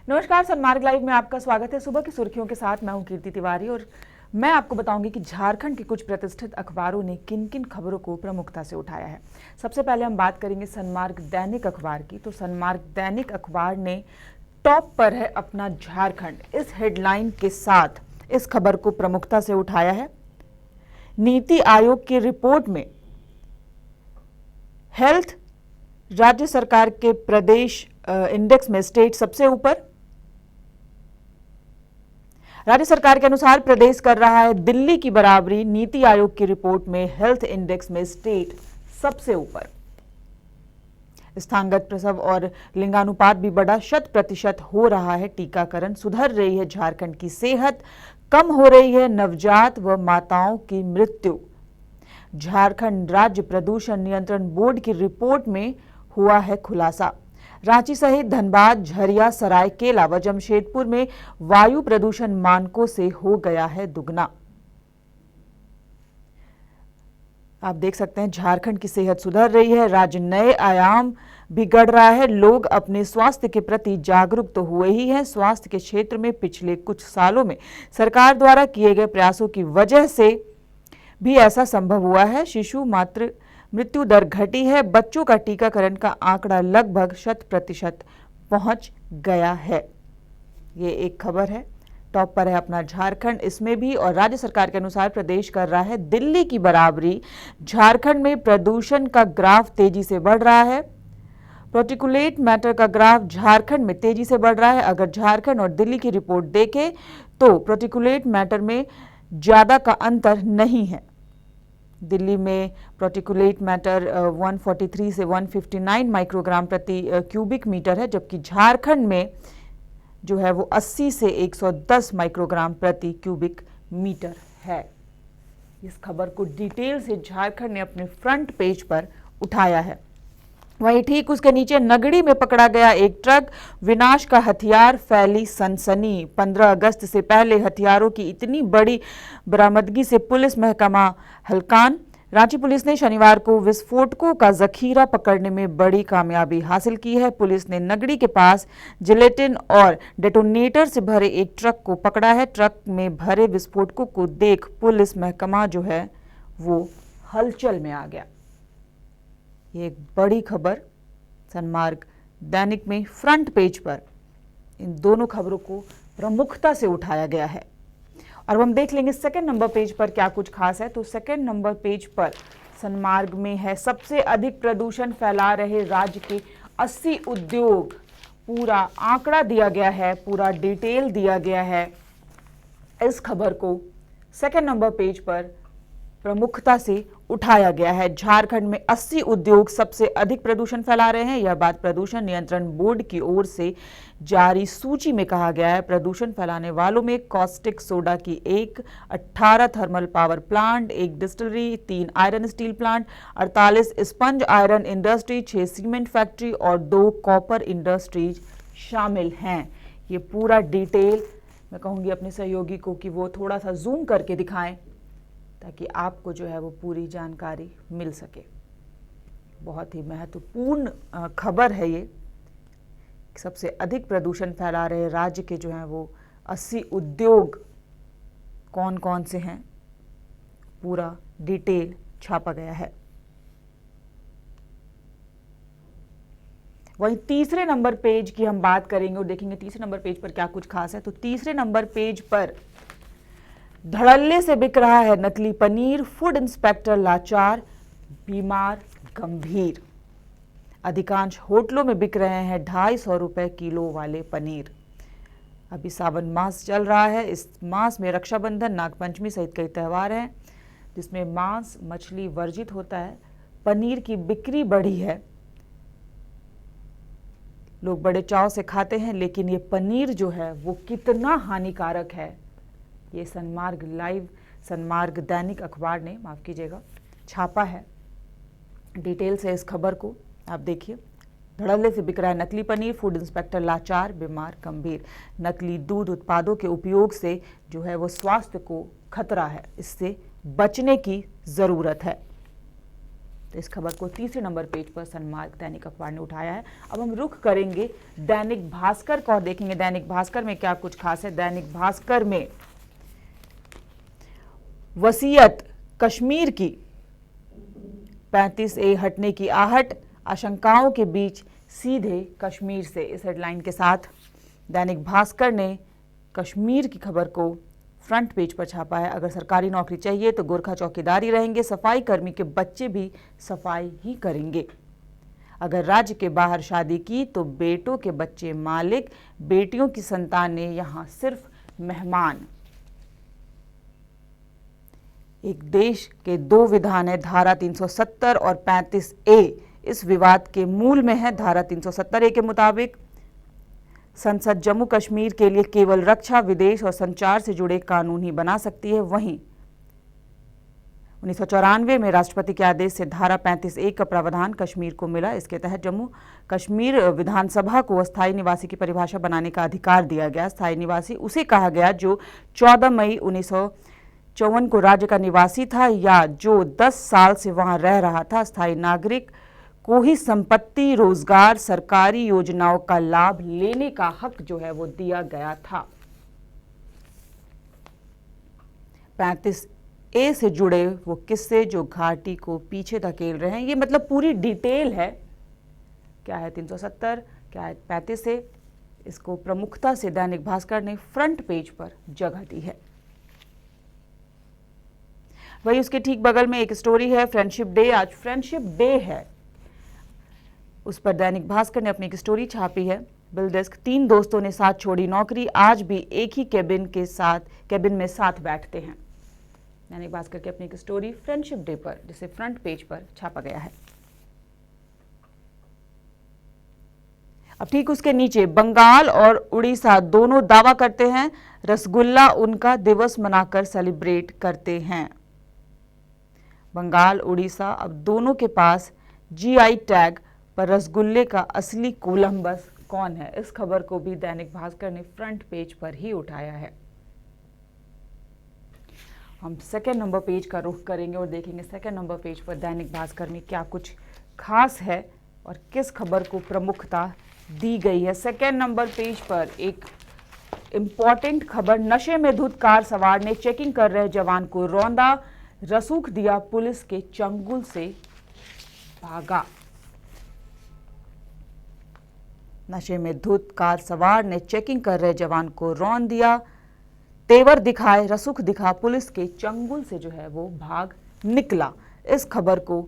नमस्कार, सन्मार्ग लाइव में आपका स्वागत है। सुबह की सुर्खियों के साथ मैं हूं कीर्ति तिवारी और मैं आपको बताऊंगी कि झारखंड के कुछ प्रतिष्ठित अखबारों ने किन किन खबरों को प्रमुखता से उठाया है। सबसे पहले हम बात करेंगे सन्मार्ग दैनिक अखबार की। तो सन्मार्ग दैनिक अखबार ने टॉप पर है अपना झारखंड, इस हेडलाइन के साथ इस खबर को प्रमुखता से उठाया है। नीति आयोग की रिपोर्ट में हेल्थ राज्य सरकार के प्रदेश इंडेक्स में स्टेट सबसे ऊपर। राज्य सरकार के अनुसार प्रदेश कर रहा है दिल्ली की बराबरी। नीति आयोग की रिपोर्ट में हेल्थ इंडेक्स में स्टेट सबसे ऊपर। स्थानगत प्रसव और लिंगानुपात भी बढ़ा, 100% हो रहा है टीकाकरण। सुधर रही है झारखंड की सेहत, कम हो रही है नवजात व माताओं की मृत्यु। झारखंड राज्य प्रदूषण नियंत्रण बोर्ड की रिपोर्ट में हुआ है खुलासा। रांची सहित धनबाद, झरिया, सरायकेला व जमशेदपुर में वायु प्रदूषण मानकों से हो गया है दुगना। आप देख सकते हैं झारखंड की सेहत सुधर रही है, राज्य नए आयाम भी गढ़ रहा है। लोग अपने स्वास्थ्य के प्रति जागरूक तो हुए ही हैं। स्वास्थ्य के क्षेत्र में पिछले कुछ सालों में सरकार द्वारा किए गए प्रयासों की वजह से भी ऐसा संभव हुआ है। शिशु मातृ मृत्यु दर घटी है। बच्चों का टीकाकरण का आंकड़ा लगभग 100% पहुंच गया है। ये एक खबर है, टॉप पर है अपना झारखंड इसमें भी। और राज्य सरकार के अनुसार प्रदेश कर रहा है दिल्ली की बराबरी। झारखंड में प्रदूषण का ग्राफ तेजी से बढ़ रहा है। पार्टिकुलेट मैटर का ग्राफ झारखंड में तेजी से बढ़ रहा है। अगर झारखंड और दिल्ली की रिपोर्ट देखें तो पार्टिकुलेट मैटर में ज्यादा का अंतर नहीं है। दिल्ली में पार्टिकुलेट मैटर 143 से 159 माइक्रोग्राम प्रति क्यूबिक मीटर है, जबकि झारखंड में जो है वो 80 से 110 माइक्रोग्राम प्रति क्यूबिक मीटर है। इस खबर को डिटेल से झारखंड ने अपने फ्रंट पेज पर उठाया है। वहीं ठीक उसके नीचे नगड़ी में पकड़ा गया एक ट्रक, विनाश का हथियार, फैली सनसनी। 15 अगस्त से पहले हथियारों की इतनी बड़ी बरामदगी से पुलिस महकमा हलकान। रांची पुलिस ने शनिवार को विस्फोटकों का जखीरा पकड़ने में बड़ी कामयाबी हासिल की है। पुलिस ने नगड़ी के पास जिलेटिन और डेटोनेटर से भरे एक ट्रक को पकड़ा है। ट्रक में भरे विस्फोटकों को देख पुलिस महकमा जो है वो हलचल में आ गया। ये एक बड़ी खबर सन्मार्ग दैनिक में फ्रंट पेज पर इन दोनों खबरों को प्रमुखता से उठाया गया है। और अब हम देख लेंगे सेकंड नंबर पेज पर क्या कुछ खास है। तो सेकंड नंबर पेज पर सन्मार्ग में है सबसे अधिक प्रदूषण फैला रहे राज्य के 80 उद्योग। पूरा आंकड़ा दिया गया है, पूरा डिटेल दिया गया है। इस खबर को सेकंड नंबर पेज पर प्रमुखता से उठाया गया है। झारखंड में 80 उद्योग सबसे अधिक प्रदूषण फैला रहे हैं। यह बात प्रदूषण नियंत्रण बोर्ड की ओर से जारी सूची में कहा गया है। प्रदूषण फैलाने वालों में कॉस्टिक सोडा की 18 thermal power plant, 1 distillery, 3 iron steel plant, 48 sponge iron industry, 6 cement factory और 2 कॉपर इंडस्ट्रीज शामिल हैं। ये पूरा डिटेल मैं कहूँगी अपने सहयोगी को कि वो थोड़ा सा जूम करके दिखाएं ताकि आपको जो है वो पूरी जानकारी मिल सके। बहुत ही महत्वपूर्ण खबर है ये। सबसे अधिक प्रदूषण फैला रहे राज्य के जो हैं वो 80 उद्योग कौन कौन से हैं, पूरा डिटेल छापा गया है। वहीं तीसरे नंबर पेज की हम बात करेंगे और देखेंगे तीसरे नंबर पेज पर क्या कुछ खास है। तो तीसरे नंबर पेज पर धड़ल्ले से बिक रहा है नकली पनीर, फूड इंस्पेक्टर लाचार, बीमार गंभीर। अधिकांश होटलों में बिक रहे हैं 250 रुपए किलो वाले पनीर। अभी सावन मास चल रहा है। इस मास में रक्षाबंधन, नागपंचमी सहित कई त्यौहार हैं जिसमें मांस मछली वर्जित होता है। पनीर की बिक्री बढ़ी है, लोग बड़े चाव से खाते हैं, लेकिन ये पनीर जो है वो कितना हानिकारक है ये सन्मार्ग लाइव, सन्मार्ग दैनिक अखबार ने माफ कीजिएगा छापा है। डिटेल से इस खबर को आप देखिए। धड़ल्ले से बिक रहा है नकली पनीर, फूड इंस्पेक्टर लाचार, बीमार गंभीर। नकली दूध उत्पादों के उपयोग से जो है वो स्वास्थ्य को खतरा है, इससे बचने की जरूरत है। तो इस खबर को तीसरे नंबर पेज पर सन्मार्ग दैनिक अखबार ने उठाया है। अब हम रुख करेंगे दैनिक भास्कर को और देखेंगे दैनिक भास्कर में क्या कुछ खास है। दैनिक भास्कर में वसीयत कश्मीर की 35A हटने की आहट, आशंकाओं के बीच सीधे कश्मीर से। इस हेडलाइन के साथ दैनिक भास्कर ने कश्मीर की खबर को फ्रंट पेज पर छापा है। अगर सरकारी नौकरी चाहिए तो गोरखा चौकीदारी रहेंगे, सफाई कर्मी के बच्चे भी सफाई ही करेंगे। अगर राज्य के बाहर शादी की तो बेटों के बच्चे मालिक, बेटियों की संतानें यहां सिर्फ मेहमान। एक देश के दो विधान है, धारा 370 और 35A इस विवाद के मूल में है। धारा 370A के मुताबिक संसद जम्मू कश्मीर के लिए केवल रक्षा, विदेश और संचार से जुड़े कानून ही बना सकती है। वहीं 1994 में राष्ट्रपति के आदेश से धारा 35A का प्रावधान कश्मीर को मिला। इसके तहत जम्मू कश्मीर विधानसभा को अस्थायी निवासी की परिभाषा बनाने का अधिकार दिया गया। स्थायी निवासी उसे कहा गया जो 14 मई 1954 को राज्य का निवासी था या जो 10 साल से वहां रह रहा था। स्थायी नागरिक को ही संपत्ति, रोजगार, सरकारी योजनाओं का लाभ लेने का हक जो है वो दिया गया था। 35A से जुड़े वो किस्से जो घाटी को पीछे धकेल रहे हैं, ये मतलब पूरी डिटेल है। क्या है 370, क्या है 35A, इसको प्रमुखता से दैनिक भास्कर ने फ्रंट पेज पर जगह दी है। वही उसके ठीक बगल में एक स्टोरी है, फ्रेंडशिप डे। आज फ्रेंडशिप डे है, उस पर दैनिक भास्कर ने अपनी एक स्टोरी छापी है। बिल डेस्क, 3 दोस्तों ने साथ छोड़ी नौकरी, आज भी एक ही कैबिन में साथ बैठते हैं। दैनिक भास्कर की अपनी एक स्टोरी फ्रेंडशिप डे पर, जिसे फ्रंट पेज पर छापा गया है। अब ठीक उसके नीचे बंगाल और उड़ीसा दोनों दावा करते हैं रसगुल्ला उनका दिवस मनाकर सेलिब्रेट करते हैं। बंगाल, उड़ीसा अब दोनों के पास GI टैग पर रसगुल्ले का असली कोलंबस कौन है, इस खबर को भी दैनिक भास्कर ने फ्रंट पेज पर ही उठाया है। हम सेकंड नंबर पेज का रुख करेंगे और देखेंगे सेकंड नंबर पेज पर दैनिक भास्कर में क्या कुछ खास है और किस खबर को प्रमुखता दी गई है। सेकंड नंबर पेज पर एक इंपॉर्टेंट खबर, नशे में धुत कार सवार ने चेकिंग कर रहे जवान को रौंदा, रसूख दिया, पुलिस के चंगुल से भागा। नशे में धुत कार सवार ने चेकिंग कर रहे जवान को रौंद दिया, तेवर दिखाए, रसूख दिखा, पुलिस के चंगुल से जो है वो भाग निकला। इस खबर को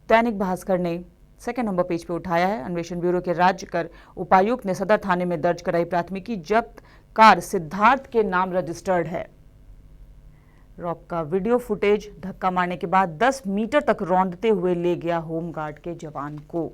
दैनिक भास्कर ने सेकंड नंबर पेज पे उठाया है। अन्वेषण ब्यूरो के राज्य कर उपायुक्त ने सदर थाने में दर्ज कराई प्राथमिकी, जब्त कार सिद्धार्थ के नाम रजिस्टर्ड है। रॉब का वीडियो फुटेज, धक्का मारने के बाद 10 मीटर तक रौंदते हुए ले गया होमगार्ड के जवान को।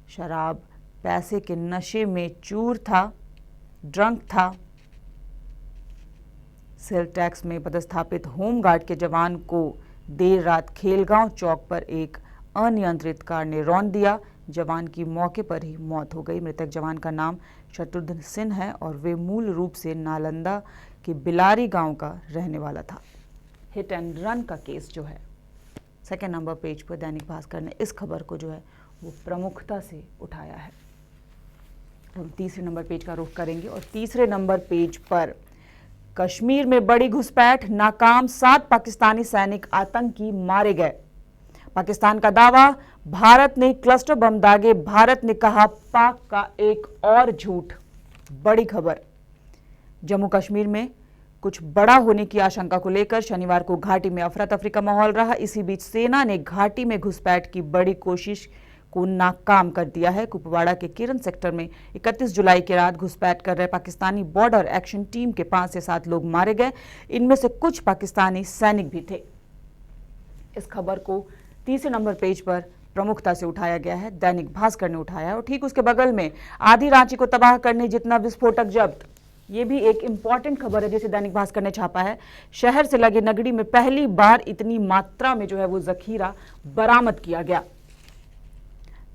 शराब, पैसे के नशे में चूर था, ड्रंक था। सेल टैक्स में पदस्थापित होमगार्ड के जवान को देर रात खेलगांव चौक पर एक अनियंत्रित कार ने रौंद दिया। जवान की मौके पर ही मौत हो गई। मृतक जवान का नाम शत्रुघ्न सिंह है और वे मूल रूप से नालंदा के बिलारी गांव का रहने वाला था। हिट एंड रन का केस जो है, सेकंड नंबर पेज पर दैनिक भास्कर ने इस खबर को जो है वो प्रमुखता से उठाया है। हम तीसरे नंबर पेज का रुख करेंगे और तीसरे नंबर पेज पर कश्मीर में बड़ी घुसपैठ, नाकाम, 7 पाकिस्तानी सैनिक आतंकी मारे गए। पाकिस्तान का दावा, भारत ने क्लस्टर बम दागे, भारत ने कहा पाक का एक और झूठ। बड़ी खबर, जम्मू कश्मीर में कुछ बड़ा होने की आशंका को लेकर शनिवार को घाटी में अफरा तफरी का माहौल रहा। इसी बीच सेना ने घाटी में घुसपैठ की बड़ी कोशिश को नाकाम कर दिया है। कुपवाड़ा के किरण सेक्टर में 31 जुलाई की रात घुसपैठ कर रहे पाकिस्तानी बॉर्डर एक्शन टीम के 5 से 7 लोग मारे गए। इनमें से कुछ पाकिस्तानी सैनिक भी थे। इस खबर को तीसरे नंबर पेज पर प्रमुखता से उठाया गया है, दैनिक भास्कर ने उठाया है। और ठीक उसके बगल में आधी रांची को तबाह करने जितना विस्फोटक जब्त, ये भी एक इंपॉर्टेंट खबर है जिसे दैनिक भास्कर ने छापा है। शहर से लगे नगड़ी में पहली बार इतनी मात्रा में जो है वो जखीरा बरामद किया गया।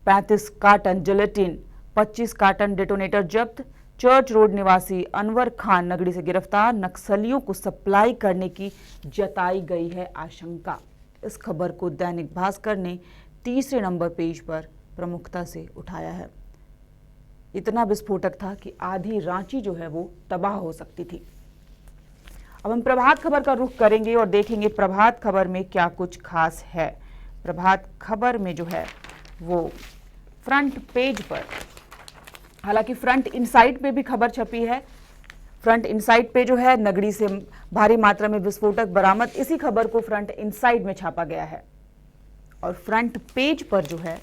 35 कार्टन जिलेटिन, 25 कार्टन डेटोनेटर जब्त। चर्च रोड निवासी अनवर खान नगड़ी से गिरफ्तार, नक्सलियों को सप्लाई करने की जताई गई है आशंका। इस खबर को दैनिक भास्कर ने तीसरे नंबर पेज पर प्रमुखता से उठाया है। इतना विस्फोटक था कि आधी रांची जो है वो तबाह हो सकती थी। अब हम प्रभात खबर का रुख करेंगे और देखेंगे प्रभात खबर में क्या कुछ खास है। प्रभात खबर में जो है वो फ्रंट पेज पर, हालांकि फ्रंट इनसाइड पे भी खबर छपी है। फ्रंट इनसाइड पे जो है नगरी से भारी मात्रा में विस्फोटक बरामद, इसी खबर को फ्रंट इनसाइड में छापा गया है। और फ्रंट पेज पर जो है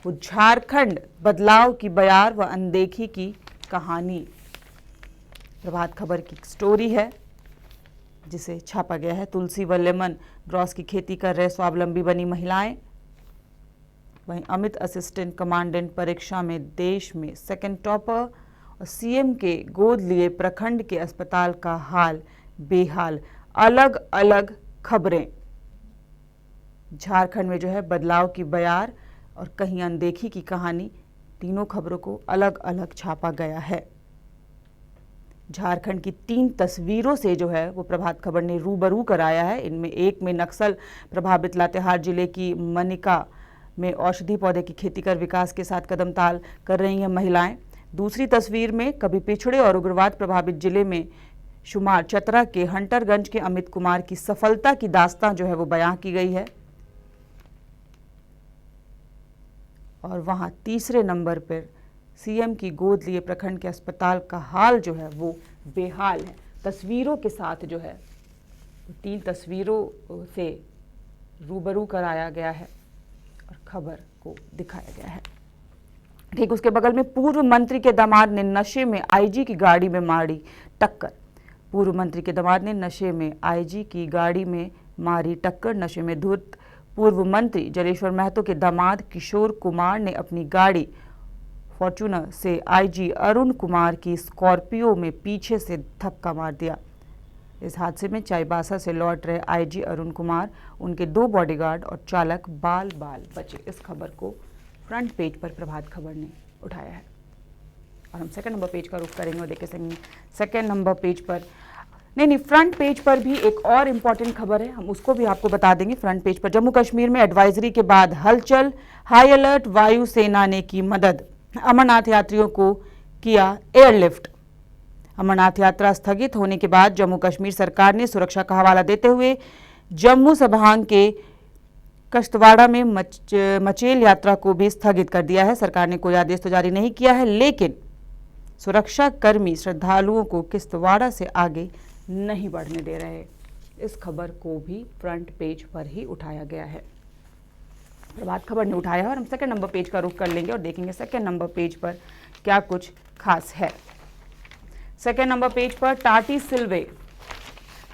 वो झारखंड बदलाव की बयार व अनदेखी की कहानी प्रभात खबर की स्टोरी है जिसे छापा गया है। तुलसी व लेमन ग्रॉस की खेती कर रहे स्वावलंबी बनी महिलाएं। वहीं अमित असिस्टेंट कमांडेंट परीक्षा में देश में सेकंड टॉपर और सीएम के गोद लिए प्रखंड के अस्पताल का हाल बेहाल। अलग अलग खबरें, झारखंड में जो है बदलाव की बयार और कहीं अनदेखी की कहानी, तीनों खबरों को अलग अलग छापा गया है। झारखंड की 3 तस्वीरों से जो है वो प्रभात खबर ने रूबरू कराया है। इनमें एक में नक्सल प्रभावित लातेहार जिले की मनिका में औषधि पौधे की खेती कर विकास के साथ कदम ताल कर रही हैं महिलाएं। दूसरी तस्वीर में कभी पिछड़े और उग्रवाद प्रभावित जिले में शुमार चतरा के हंटरगंज के अमित कुमार की सफलता की दास्तां जो है वो बयां की गई है। और वहां तीसरे नंबर पर सीएम की गोद लिए प्रखंड के अस्पताल का हाल जो है वो बेहाल है। तस्वीरों के साथ जो है 3 तस्वीरों से रूबरू कराया गया है और खबर को दिखाया गया है। ठीक उसके बगल में पूर्व मंत्री के दामाद ने नशे में आईजी की गाड़ी में मारी टक्कर। पूर्व मंत्री के दामाद ने नशे में आईजी की गाड़ी में मारी टक्कर। नशे में धुत पूर्व मंत्री जलेश्वर महतो के दामाद किशोर कुमार ने अपनी गाड़ी फॉर्च्यूनर से आईजी अरुण कुमार की स्कॉर्पियो में पीछे से धक्का मार दिया। इस हादसे में चाईबासा से लौट रहे आईजी अरुण कुमार, उनके 2 बॉडीगार्ड और चालक बाल बचे। इस खबर को फ्रंट पेज पर प्रभात खबर ने उठाया है। और हम सेकंड नंबर पेज का रुख करेंगे और देखें सेकंड नंबर पेज पर नहीं फ्रंट पेज पर भी एक और इम्पॉर्टेंट खबर है, हम उसको भी आपको बता देंगे। फ्रंट पेज पर जम्मू कश्मीर में एडवाइजरी के बाद हलचल, हाई अलर्ट, वायुसेना ने की मदद। अमरनाथ यात्रियों को किया एयरलिफ्ट। अमरनाथ यात्रा स्थगित होने के बाद जम्मू कश्मीर सरकार ने सुरक्षा का हवाला देते हुए जम्मू संभाग के कश्तवाड़ा में मचेल यात्रा को भी स्थगित कर दिया है। सरकार ने कोई आदेश तो जारी नहीं किया है, लेकिन सुरक्षा कर्मी श्रद्धालुओं को किश्तवाड़ा से आगे नहीं बढ़ने दे रहे। इस खबर को भी फ्रंट पेज पर ही उठाया गया है, प्रभात खबर ने उठाया है। और हम सेकंड नंबर पेज का रुख कर लेंगे और देखेंगे सेकंड नंबर पेज पर क्या कुछ खास है। सेकंड नंबर पेज पर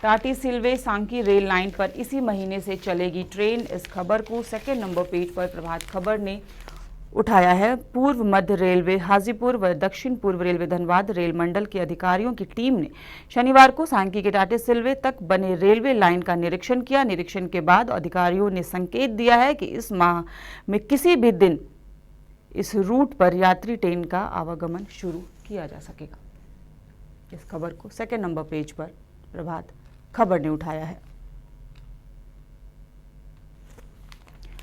टाटी सिलवे सांकी रेल लाइन पर इसी महीने से चलेगी ट्रेन। इस खबर को सेकंड नंबर पेज पर प्रभात खबर ने उठाया है। पूर्व मध्य रेलवे हाजीपुर व दक्षिण पूर्व रेलवे धनबाद रेल मंडल के अधिकारियों की टीम ने शनिवार को सांकी के टाटी सिलवे तक बने रेलवे लाइन का निरीक्षण किया। निरीक्षण के बाद अधिकारियों ने संकेत दिया है कि इस माह में किसी भी दिन इस रूट पर यात्री ट्रेन का आवागमन शुरू किया जा सकेगा। इस खबर को सेकंड नंबर पेज पर प्रभात खबर ने उठाया है।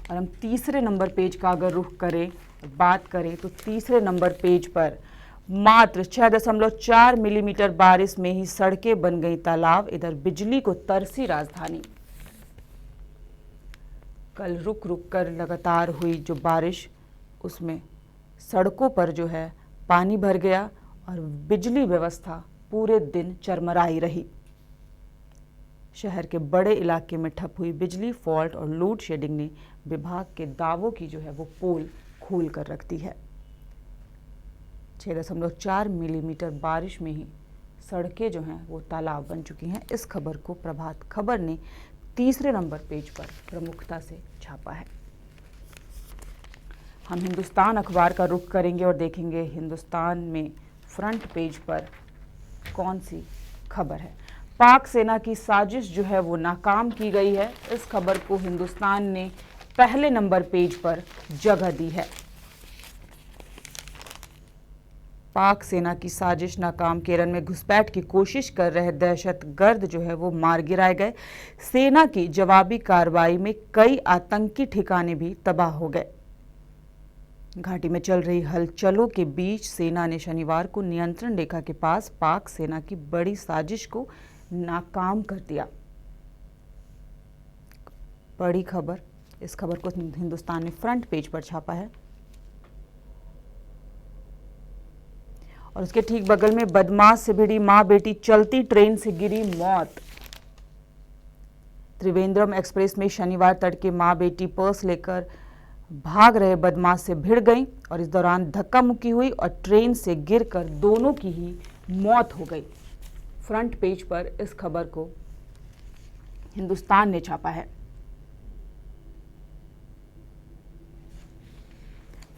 और हम तीसरे नंबर पेज का अगर रुख करें, बात करें तो तीसरे नंबर पेज पर मात्र 6.4 मिलीमीटर बारिश में ही सड़कें बन गई तालाब। इधर बिजली को तरसी राजधानी। कल रुक रुक कर लगातार हुई जो बारिश, उसमें सड़कों पर जो है पानी भर गया और बिजली व्यवस्था पूरे दिन चरमराई रही। शहर के बड़े इलाके में ठप हुई बिजली, फॉल्ट और लोड शेडिंग ने विभाग के दावों की जो है वो पोल खोल कर रख दी है। 6.4 मिलीमीटर बारिश में ही सड़कें जो हैं वो तालाब बन चुकी हैं। इस खबर को प्रभात खबर ने तीसरे नंबर पेज पर प्रमुखता से छापा है। हम हिंदुस्तान अखबार का रुख करेंगे और देखेंगे हिंदुस्तान में फ्रंट पेज पर कौन सी खबर है। पाक सेना की साजिश जो है वो नाकाम की गई है। इस खबर को हिंदुस्तान ने पहले नंबर पेज पर जगह दी है। पाक सेना की साजिश नाकाम। केरल में घुसपैठ की कोशिश कर रहे दहशतगर्द जो है वो मार गिराए गए। सेना की जवाबी कार्रवाई में कई आतंकी ठिकाने भी तबाह हो गए। घाटी में चल रही हलचलों के बीच सेना ने शनिवार को नियंत्रण रेखा के पास पाक सेना की बड़ी साजिश को नाकाम कर दिया। बड़ी खबर, इस खबर को हिंदुस्तान ने फ्रंट पेज पर छापा है और उसके ठीक बगल में बदमाश से भिड़ी मां बेटी, चलती ट्रेन से गिरी मौत। त्रिवेंद्रम एक्सप्रेस में शनिवार तड़के मां बेटी पर्स लेकर भाग रहे बदमाश से भिड़ गईं और इस दौरान धक्का मुक्की हुई और ट्रेन से गिरकर दोनों की ही मौत हो गई। फ्रंट पेज पर इस खबर को हिंदुस्तान ने छापा है।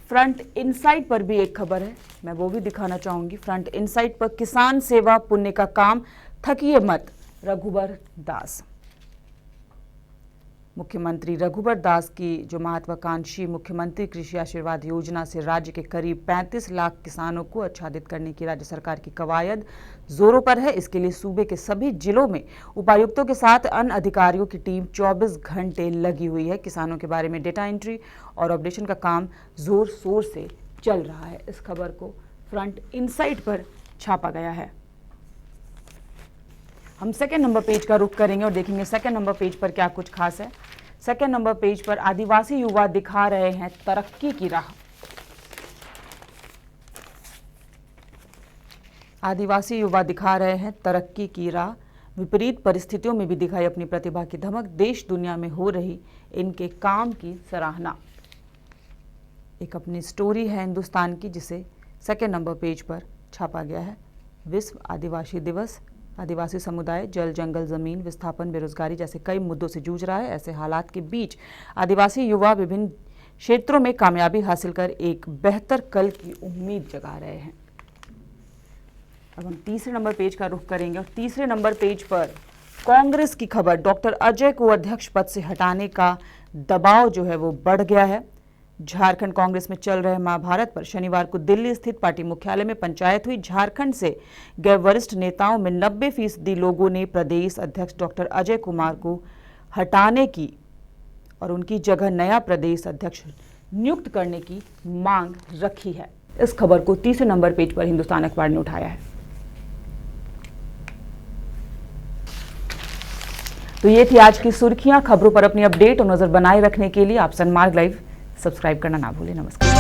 फ्रंट इनसाइट पर भी एक खबर है, मैं वो भी दिखाना चाहूंगी। फ्रंट इनसाइट पर किसान सेवा पुण्य का काम, थकिए मत, रघुबर दास। मुख्यमंत्री रघुबर दास की जो महत्वाकांक्षी मुख्यमंत्री कृषि आशीर्वाद योजना से राज्य के करीब 35 लाख किसानों को आच्छादित करने की राज्य सरकार की कवायद जोरों पर है। इसके लिए सूबे के सभी जिलों में उपायुक्तों के साथ अन्य अधिकारियों की टीम 24 घंटे लगी हुई है। किसानों के बारे में डेटा एंट्री और अपडेशन का काम जोर शोर से चल रहा है। इस खबर को फ्रंट इनसाइट पर छापा गया है। हम सेकेंड नंबर पेज का रुख करेंगे और देखेंगे सेकेंड नंबर पेज पर क्या कुछ खास है। सेकेंड नंबर पेज पर आदिवासी युवा दिखा रहे हैं तरक्की की राह। आदिवासी युवा दिखा रहे हैं तरक्की की राह, विपरीत परिस्थितियों में भी दिखाई अपनी प्रतिभा की धमक, देश दुनिया में हो रही इनके काम की सराहना। एक अपनी स्टोरी है हिंदुस्तान की जिसे सेकेंड नंबर पेज पर छापा गया है। विश्व आदिवासी दिवस, आदिवासी समुदाय जल, जंगल, जमीन विस्थापन, बेरोजगारी जैसे कई मुद्दों से जूझ रहा है। ऐसे हालात के बीच आदिवासी युवा विभिन्न क्षेत्रों में कामयाबी हासिल कर एक बेहतर कल की उम्मीद जगा रहे हैं। अब हम तीसरे नंबर पेज का रुख करेंगे और तीसरे नंबर पेज पर कांग्रेस की खबर, डॉक्टर अजय को अध्यक्ष पद से हटाने का दबाव जो है वो बढ़ गया है। झारखंड कांग्रेस में चल रहे महाभारत पर शनिवार को दिल्ली स्थित पार्टी मुख्यालय में पंचायत हुई। झारखंड से गए वरिष्ठ नेताओं में 90% लोगों ने प्रदेश अध्यक्ष डॉक्टर अजय कुमार को हटाने की और उनकी जगह नया प्रदेश अध्यक्ष नियुक्त करने की मांग रखी है। इस खबर को तीसरे नंबर पेज पर हिंदुस्तान अखबार ने उठाया है। तो ये थी आज की सुर्खियां। खबरों पर अपनी अपडेट और नजर बनाए रखने के लिए आप सनमार्ग लाइव सब्सक्राइब करना ना भूलें। नमस्कार।